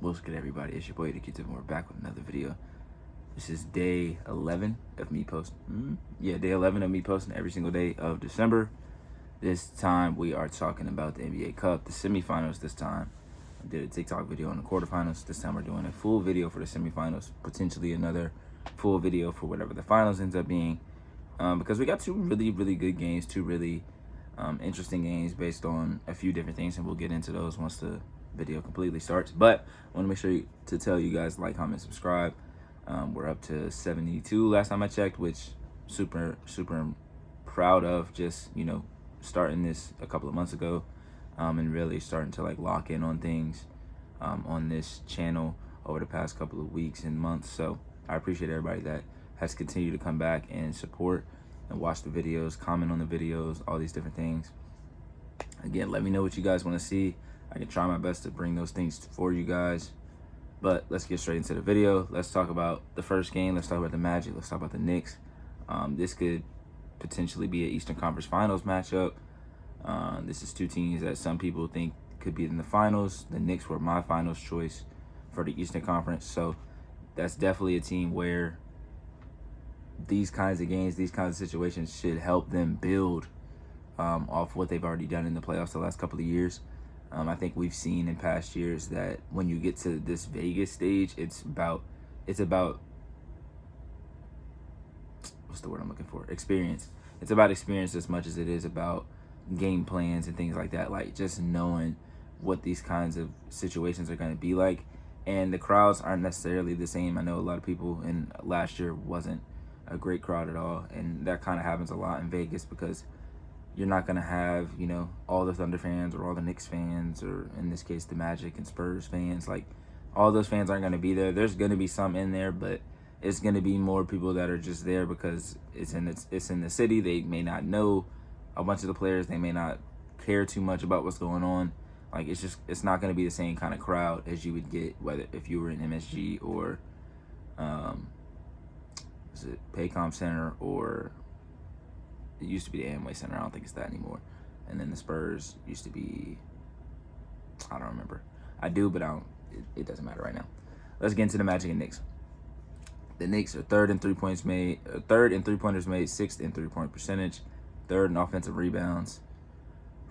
What's good, everybody? It's your boy, the Kid, and we're back with another video. This is day 11 of me posting. Day 11 of me posting every single day of December. This time we are talking about the NBA Cup, the semifinals this time. I did a TikTok video on the quarterfinals. This time we're doing a full video for the semifinals, potentially another full video for whatever the finals ends up being. Because we got two really good games, two really interesting games based on a few different things, and we'll get into those once the video completely starts. But I want to make sure to tell you guys, like, comment, subscribe. We're up to 72 last time I checked, which super proud of. Just, starting this a couple of months ago, and really starting to lock in on things on this channel over the past couple of weeks and months. So I appreciate everybody that has continued to come back and support and watch the videos, comment on the videos, all these different things. Again, let me know what you guys want to see. I can try my best to bring those things for you guys. But let's get straight into the video. Let's talk about the first game. Let's talk about the Magic. Let's talk about the Knicks. This could potentially be an Eastern Conference Finals matchup. This is two teams that some people think could be in the finals. The Knicks were my finals choice for the Eastern Conference. So that's definitely a team where these kinds of games, these kinds of situations should help them build off what they've already done in the playoffs the last couple of years. I think we've seen in past years that when you get to this Vegas stage, it's about what's the word I'm looking for? Experience. It's about experience as much as it is about game plans and things like that. Like, just knowing what these kinds of situations are going to be like. And the crowds aren't necessarily the same. I know a lot of people, and last year wasn't a great crowd at all, and that kind of happens a lot in Vegas because you're not going to have, all the Thunder fans or all the Knicks fans, or in this case, the Magic and Spurs fans. Like, all those fans aren't going to be there. There's going to be some in there, but it's going to be more people that are just there because it's in the city. They may not know a bunch of the players. They may not care too much about what's going on. Like, it's not going to be the same kind of crowd as you would get whether if you were in MSG or Paycom Center, or it used to be the Amway Center. I don't think it's that anymore. And then the Spurs used to be, I don't remember. I do, but it doesn't matter right now. Let's get into the Magic and Knicks. The Knicks are third in three-pointers made, 6th in three-point percentage, 3rd in offensive rebounds,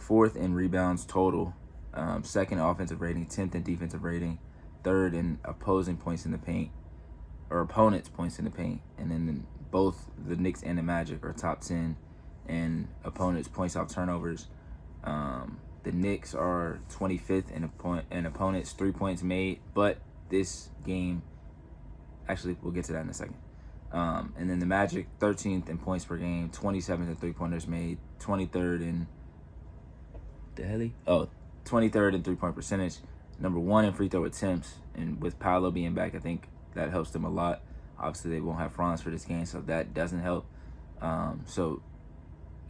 4th in rebounds total, 2nd in offensive rating, 10th in defensive rating, 3rd in opposing points in the paint, or opponents' points in the paint. And then both the Knicks and the Magic are top 10 and opponents' points off turnovers. The Knicks are 25th in opponents' 3 points made, but this game, actually, we'll get to that in a second. And then the Magic, 13th in points per game, 27th in 3-pointers made, 23rd in 23rd in 3-point percentage, number 1 in free throw attempts. And with Paolo being back, I think that helps them a lot. Obviously, they won't have Franz for this game, so that doesn't help. So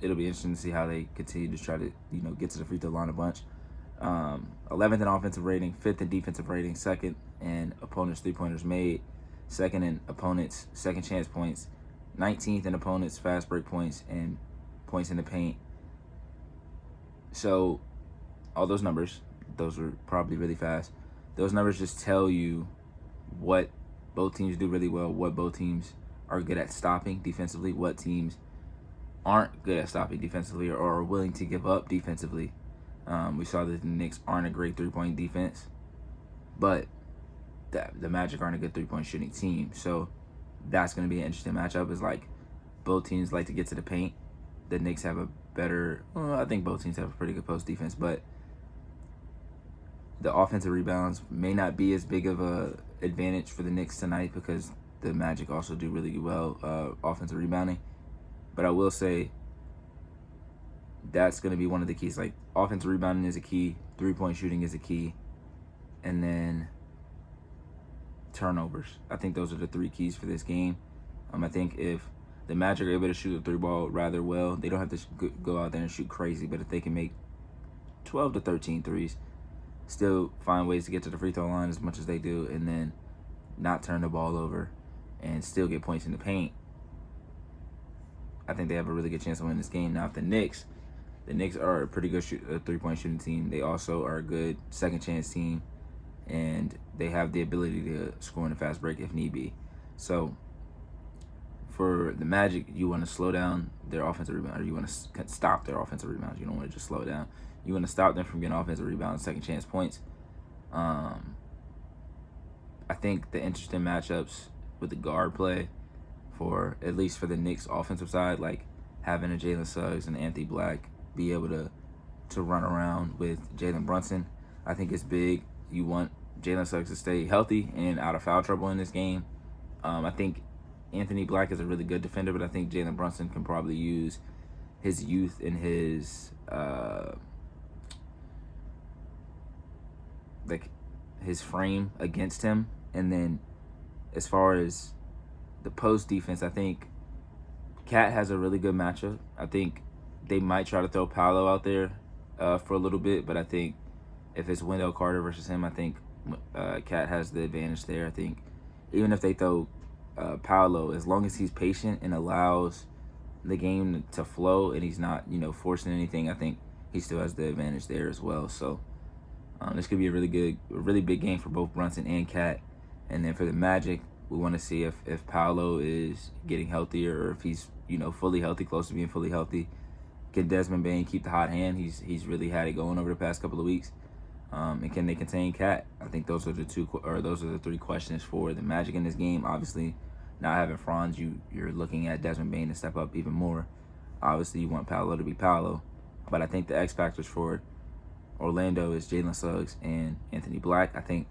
it'll be interesting to see how they continue to try to, get to the free throw line a bunch. 11th in offensive rating, 5th in defensive rating, 2nd in opponents' 3-pointers made, 2nd in opponents' second chance points, 19th in opponents' fast break points and points in the paint. So all those numbers, those are probably really fast. Those numbers just tell you what both teams do really well, what both teams are good at stopping defensively, what teams aren't good at stopping defensively or are willing to give up defensively. We saw that the Knicks aren't a great three-point defense, but the Magic aren't a good three-point shooting team. So that's going to be an interesting matchup. Is like both teams like to get to the paint. The Knicks have a better, I think both teams have a pretty good post defense, but the offensive rebounds may not be as big of a advantage for the Knicks tonight because the Magic also do really well offensive rebounding. But I will say that's going to be one of the keys. Like, offensive rebounding is a key, three-point shooting is a key, and then turnovers. I think those are the 3 keys for this game. I think if the Magic are able to shoot the 3-ball rather well, they don't have to go out there and shoot crazy, but if they can make 12 to 13 threes, still find ways to get to the free throw line as much as they do, and then not turn the ball over and still get points in the paint, I think they have a really good chance to win this game. Now, if the Knicks are a pretty good three-point shooting team. They also are a good second chance team, and they have the ability to score in a fast break if need be. So for the Magic, you want to slow down their offensive rebound, or you want to stop their offensive rebounds. You don't want to just slow it down. You want to stop them from getting offensive rebounds, second chance points. I think the interesting matchups with the guard play, for at least for the Knicks offensive side, like having a Jalen Suggs and Anthony Black be able to run around with Jalen Brunson, I think it's big. You want Jalen Suggs to stay healthy and out of foul trouble in this game. I think Anthony Black is a really good defender, but I think Jalen Brunson can probably use his youth and his his frame against him. And then as far as the post defense, I think Cat has a really good matchup. I think they might try to throw Paolo out there for a little bit, but I think if it's Wendell Carter versus him, I think Cat has the advantage there. I think even if they throw Paolo, as long as he's patient and allows the game to flow and he's not, forcing anything, I think he still has the advantage there as well. So this could be a really big game for both Brunson and Cat. And then for the Magic, we want to see if Paolo is getting healthier, or if he's fully healthy, close to being fully healthy. Can Desmond Bane keep the hot hand? He's really had it going over the past couple of weeks. And can they contain Cat? I think those are the three questions for the Magic in this game. Obviously, not having Franz, you're looking at Desmond Bane to step up even more. Obviously, you want Paolo to be Paolo, but I think the X factors for Orlando is Jalen Suggs and Anthony Black. I think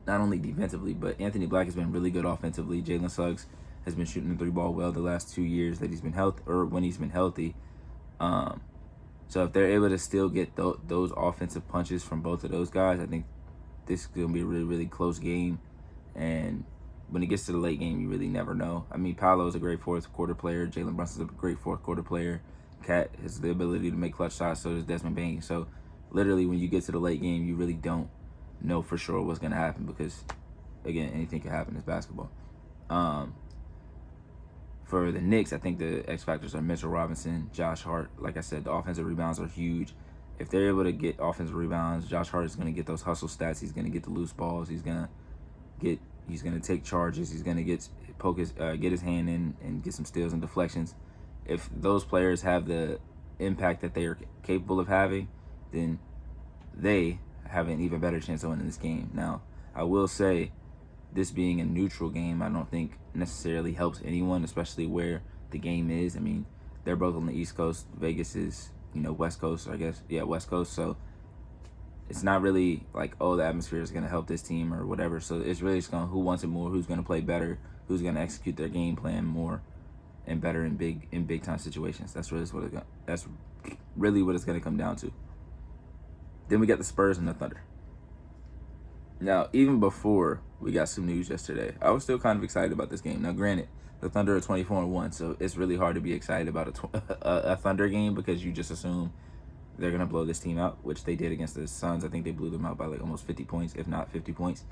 not only defensively, but Anthony Black has been really good offensively. Jalen Suggs has been shooting the three ball well the last 2 years that he's been healthy, or when he's been healthy. So if they're able to still get those offensive punches from both of those guys, I think this is going to be a really, really close game. And when it gets to the late game, you really never know. I mean, Paolo is a great fourth quarter player. Jalen Brunson is a great fourth quarter player. Cat has the ability to make clutch shots, so does Desmond Bane. So literally, when you get to the late game, you really don't know for sure what's going to happen because, again, anything can happen. It's basketball. For the Knicks, I think the X factors are Mitchell Robinson, Josh Hart. Like I said, the offensive rebounds are huge. If they're able to get offensive rebounds, Josh Hart is going to get those hustle stats. He's going to get the loose balls. He's going to take charges. He's going to get his hand in and get some steals and deflections. If those players have the impact that they are capable of having, then they have an even better chance of winning this game. Now, I will say, this being a neutral game, I don't think necessarily helps anyone, especially where the game is. I mean, they're both on the East Coast. Vegas is, West Coast, I guess. Yeah, West Coast. So it's not really like, oh, the atmosphere is going to help this team or whatever. So it's really just going who wants it more, who's going to play better, who's going to execute their game plan more and better in big time situations. That's really what it's going to come down to. Then we got the Spurs and the Thunder. Now, even before we got some news yesterday, I was still kind of excited about this game. Now, granted, the Thunder are 24-1, so it's really hard to be excited about a Thunder game because you just assume they're going to blow this team out, which they did against the Suns. I think they blew them out by like almost 50 points, if not 50 points.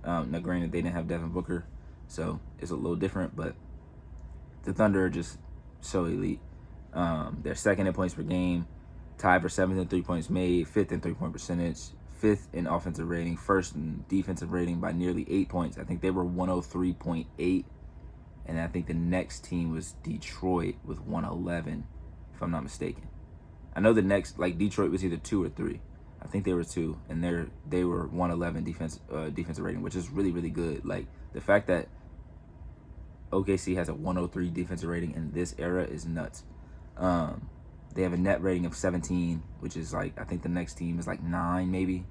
Now, granted, they didn't have Devin Booker, so it's a little different, but the Thunder are just so elite. They're second in points per game, tied for 7th in 3 points made, 5th in 3-point percentage, 5th in offensive rating, 1st in defensive rating by nearly 8 points. I think they were 103.8, and I think the next team was Detroit with 111, if I'm not mistaken. I know the next, Detroit was either 2 or 3. I think they were 2, and they were 111 defensive rating, which is really, really good. Like, the fact that OKC has a 103 defensive rating in this era is nuts. They have a net rating of 17, which is I think the next team is 9 maybe.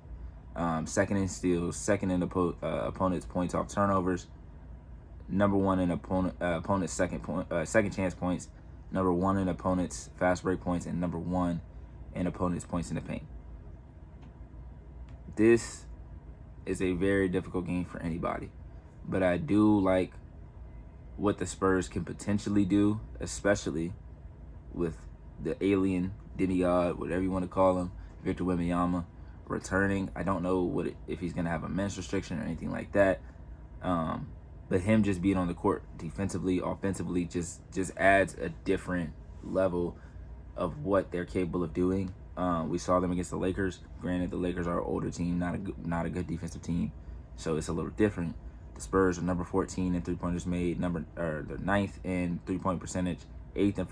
Second in steals, second in opponent's points off turnovers, number 1 in opponent's second chance points, number 1 in opponent's fast break points, and number 1 in opponent's points in the paint. This is a very difficult game for anybody, but I do like what the Spurs can potentially do, especially with the alien demigod, whatever you want to call him, Victor Wembanyama, returning. I don't know if he's going to have a minutes restriction or anything like that. But him just being on the court defensively, offensively, just adds a different level of what they're capable of doing. We saw them against the Lakers. Granted, the Lakers are an older team, not a good defensive team. So it's a little different. The Spurs are number 14 in threes made, they're ninth in 3-point percentage, eighth in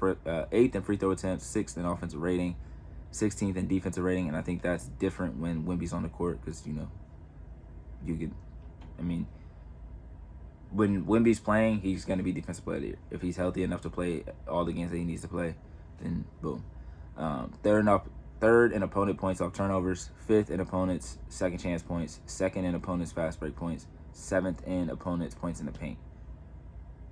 free throw attempts, sixth in offensive rating, 16th in defensive rating, and I think that's different when Wemby's on the court because when Wemby's playing, he's going to be defensive player of the year. If he's healthy enough to play all the games that he needs to play, then boom. Third in opponent points off turnovers, fifth in opponents second chance points, second in opponents fast break points, seventh in opponents points in the paint.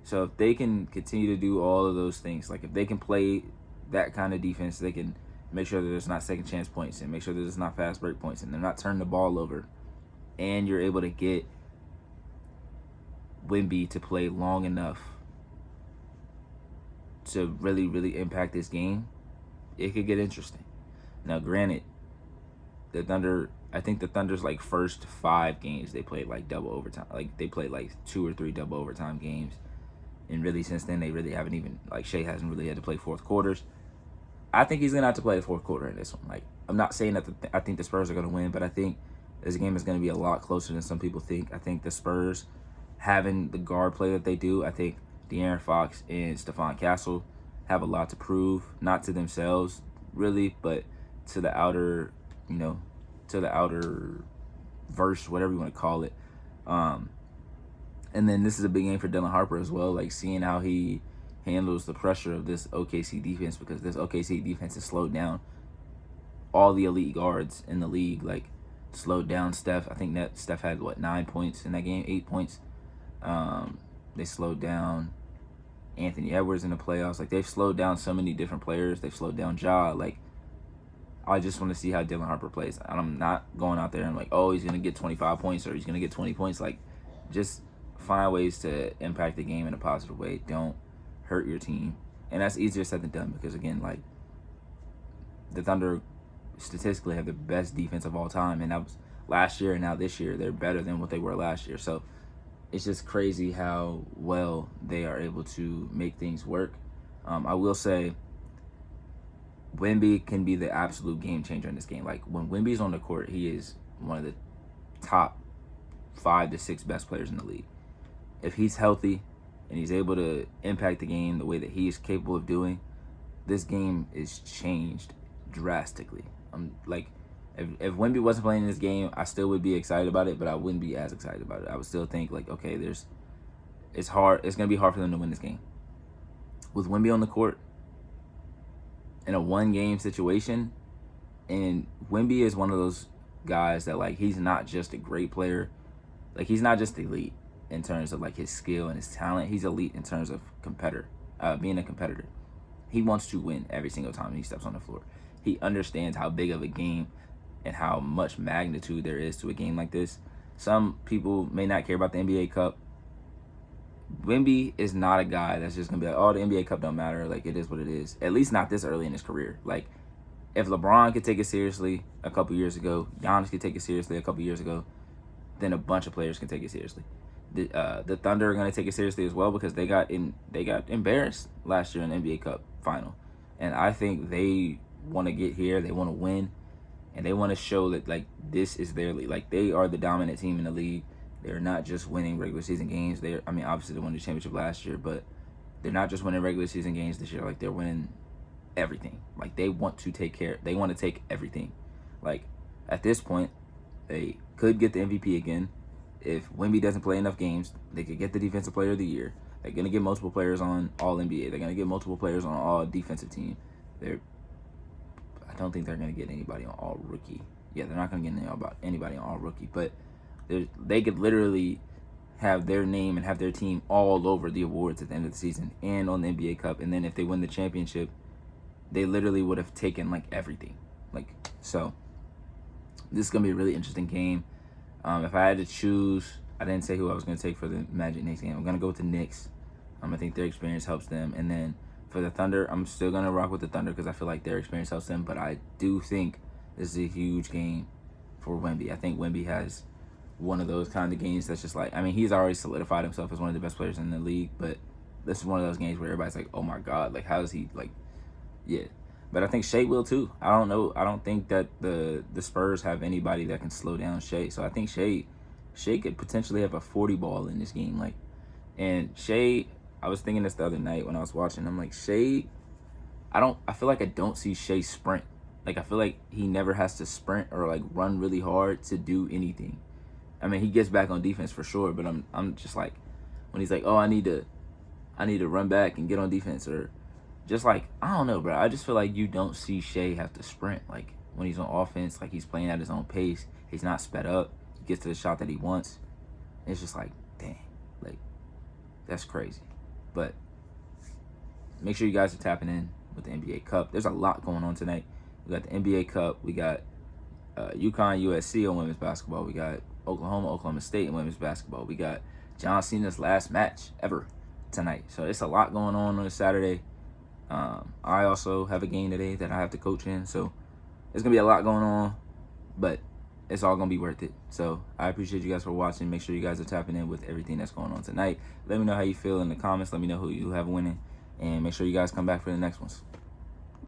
So if they can continue to do all of those things, like if they can play that kind of defense, they can make sure that there's not second chance points and make sure that there's not fast break points and they're not turning the ball over, and you're able to get Wemby to play long enough to really, really impact this game, it could get interesting. Now, granted, I think the Thunder's like first 5 games they played like double overtime. Like they played like 2 or 3 double overtime games. And really since then they really haven't even, like Shea hasn't really had to play fourth quarters. I think he's going to have to play the fourth quarter in this one. Like, I'm not saying that I think the Spurs are going to win, but I think this game is going to be a lot closer than some people think. I think the Spurs, having the guard play that they do, I think De'Aaron Fox and Stephon Castle have a lot to prove, not to themselves really, but to the outer, verse, whatever you want to call it. And then this is a big game for Dylan Harper as well, like seeing how he handles the pressure of this OKC defense, because this OKC defense has slowed down all the elite guards in the league, like slowed down Steph. I think that Steph had 9 points in that game, 8 points. They slowed down Anthony Edwards in the playoffs. Like, they've slowed down so many different players. They've slowed down Ja. Like, I just want to see how Dylan Harper plays. I'm not going out there and like, oh, he's going to get 25 points or he's going to get 20 points. Like, just find ways to impact the game in a positive way. Don't hurt your team. And that's easier said than done because, again, like, the Thunder statistically have the best defense of all time. And that was last year, and now this year they're better than what they were last year. So it's just crazy how well they are able to make things work. I will say Wemby can be the absolute game changer in this game. Like, when Wemby's on the court, he is one of the top 5 to 6 best players in the league. If he's healthy and he's able to impact the game the way that he is capable of doing, this game is changed drastically. Like, if Wemby wasn't playing in this game, I still would be excited about it, but I wouldn't be as excited about it. I would still think, like, okay, it's hard. It's going to be hard for them to win this game. With Wemby on the court, in a one-game situation, and Wemby is one of those guys that, like, he's not just a great player. Like, he's not just elite in terms of, like, his skill and his talent. He's elite in terms of being a competitor. He wants to win every single time he steps on the floor. He understands how big of a game and how much magnitude there is to a game like this. Some people may not care about the NBA Cup. Wemby is not a guy that's just going to be like, oh, the NBA Cup don't matter. Like, it is what it is. At least not this early in his career. Like, if LeBron could take it seriously a couple years ago, Giannis could take it seriously a couple years ago, then a bunch of players can take it seriously. The Thunder are going to take it seriously as well because they got embarrassed last year in the NBA Cup final. And I think they want to get here. They want to win. And they want to show that, like, this is their league. Like, they are the dominant team in the league. They're not just winning regular season games. Obviously they won the championship last year, but they're not just winning regular season games this year. Like, they're winning everything. Like, they want to take everything. Like, at this point, they could get the MVP again. If Wemby doesn't play enough games, they could get the Defensive Player of the Year. They're going to get multiple players on All-NBA. They're going to get multiple players on All-Defensive Team. I don't think they're going to get anybody on All-Rookie. Yeah, they're not going to get anybody on All-Rookie. But they could literally have their name and have their team all over the awards at the end of the season and on the NBA Cup. And then if they win the championship, they literally would have taken, like, everything. Like, so this is going to be a really interesting game. If I had to choose, I didn't say who I was going to take for the Magic Knicks game. I'm going to go with the Knicks. I think their experience helps them. And then for the Thunder, I'm still going to rock with the Thunder because I feel like their experience helps them. But I do think this is a huge game for Wemby. I think Wemby has one of those kind of games that's just like, he's already solidified himself as one of the best players in the league. But this is one of those games where everybody's like, oh, my God. Like, how is he, like, yeah. But I think Shea will too. I don't know. I don't think that the Spurs have anybody that can slow down Shea. So I think Shea Shea could potentially have a 40 ball in this game. Like, and Shea, I was thinking this the other night when I was watching. I'm like, Shea, I feel like I don't see Shea sprint. Like, I feel like he never has to sprint or like run really hard to do anything. I mean, he gets back on defense for sure, but I'm just like, when he's like, oh, I need to run back and get on defense, or just like, I don't know, bro. I just feel like you don't see Shea have to sprint. Like, when he's on offense, like, he's playing at his own pace. He's not sped up. He gets to the shot that he wants. It's just like, dang, like, that's crazy. But make sure you guys are tapping in with the NBA Cup. There's a lot going on tonight. We got the NBA Cup. We got UConn, USC on women's basketball. We got Oklahoma, Oklahoma State in women's basketball. We got John Cena's last match ever tonight. So it's a lot going on a Saturday. I also have a game today that I have to coach in. So it's going to be a lot going on, but it's all going to be worth it. So I appreciate you guys for watching. Make sure you guys are tapping in with everything that's going on tonight. Let me know how you feel in the comments. Let me know who you have winning. And make sure you guys come back for the next ones.